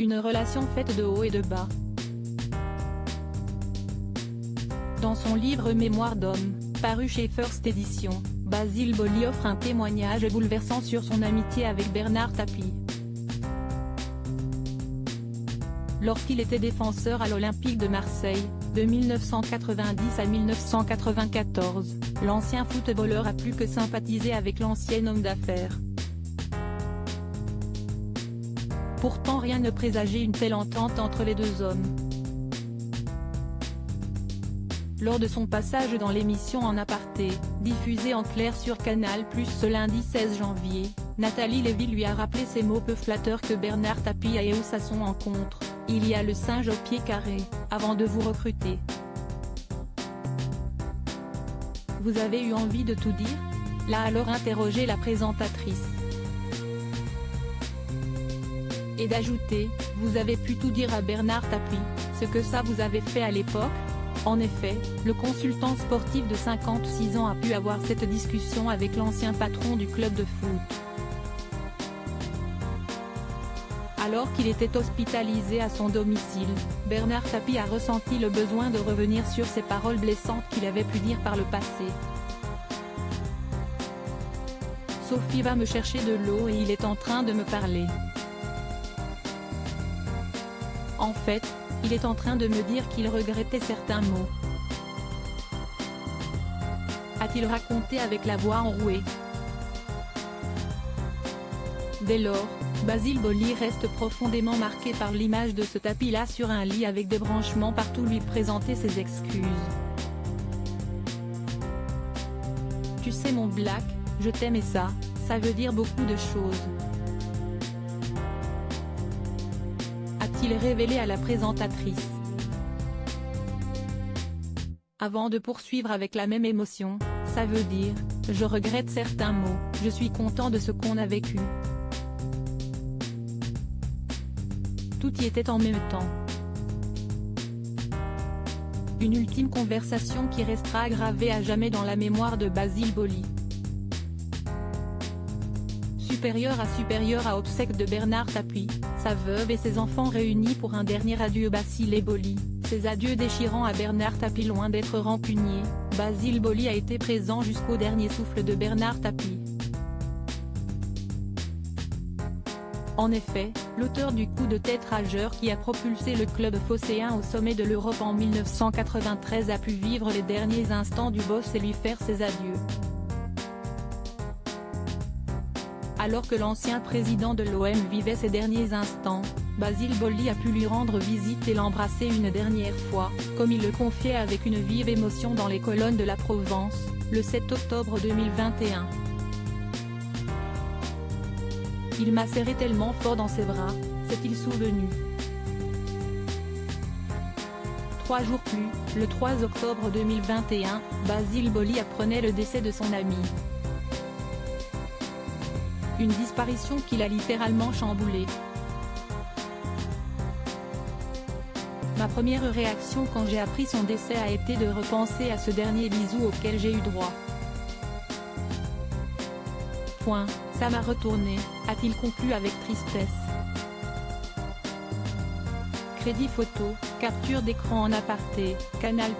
Une relation faite de haut et de bas. Dans son livre Mémoire d'homme, paru chez First Edition, Basile Boli offre un témoignage bouleversant sur son amitié avec Bernard Tapie. Lorsqu'il était défenseur à l'Olympique de Marseille, de 1990 à 1994, l'ancien footballeur a plus que sympathisé avec l'ancien homme d'affaires. Pourtant rien ne présageait une telle entente entre les deux hommes. Lors de son passage dans l'émission En aparté, diffusée en clair sur Canal+ ce lundi 16 janvier, Nathalie Lévy lui a rappelé ces mots peu flatteurs que Bernard Tapie a eu à son encontre: « Il y a le singe au pied carré, avant de vous recruter. Vous avez eu envie de tout dire ?» l'a alors interrogé la présentatrice. Et d'ajouter: « Vous avez pu tout dire à Bernard Tapie, ce que ça vous avait fait à l'époque ?» En effet, le consultant sportif de 56 ans a pu avoir cette discussion avec l'ancien patron du club de foot. Alors qu'il était hospitalisé à son domicile, Bernard Tapie a ressenti le besoin de revenir sur ces paroles blessantes qu'il avait pu dire par le passé. « Sophie va me chercher de l'eau et il est en train de me parler. En fait, il est en train de me dire qu'il regrettait certains mots. » a-t-il raconté avec la voix enrouée. Dès lors, Basile Boli reste profondément marqué par l'image de ce Tapie-là sur un lit avec des branchements partout lui présenter ses excuses. « Tu sais mon Black, je t'aime et ça veut dire beaucoup de choses. » a-t-il révélé à la présentatrice. Avant de poursuivre avec la même émotion, « Ça veut dire, je regrette certains mots, je suis content de ce qu'on a vécu. » Tout y était en même temps. Une ultime conversation qui restera gravée à jamais dans la mémoire de Basile Boli. Supérieur à obsèques de Bernard Tapie, sa veuve et ses enfants réunis pour un dernier adieu. Basile Boli, ces adieux déchirants à Bernard Tapie. Loin d'être rancunier, Basile Boli a été présent jusqu'au dernier souffle de Bernard Tapie. En effet, l'auteur du coup de tête rageur qui a propulsé le club phocéen au sommet de l'Europe en 1993 a pu vivre les derniers instants du boss et lui faire ses adieux. Alors que l'ancien président de l'OM vivait ses derniers instants, Basile Boli a pu lui rendre visite et l'embrasser une dernière fois, comme il le confiait avec une vive émotion dans les colonnes de la Provence, le 7 octobre 2021. « Il m'a serré tellement fort dans ses bras, s'est-il souvenu. » 3 jours plus, le 3 octobre 2021, Basile Boli apprenait le décès de son ami. Une disparition qui l'a littéralement chamboulé. Ma première réaction quand j'ai appris son décès a été de repenser à ce dernier bisou auquel j'ai eu droit. Point, ça m'a retourné, a-t-il conclu avec tristesse. Crédit photo, capture d'écran en aparté, Canal+.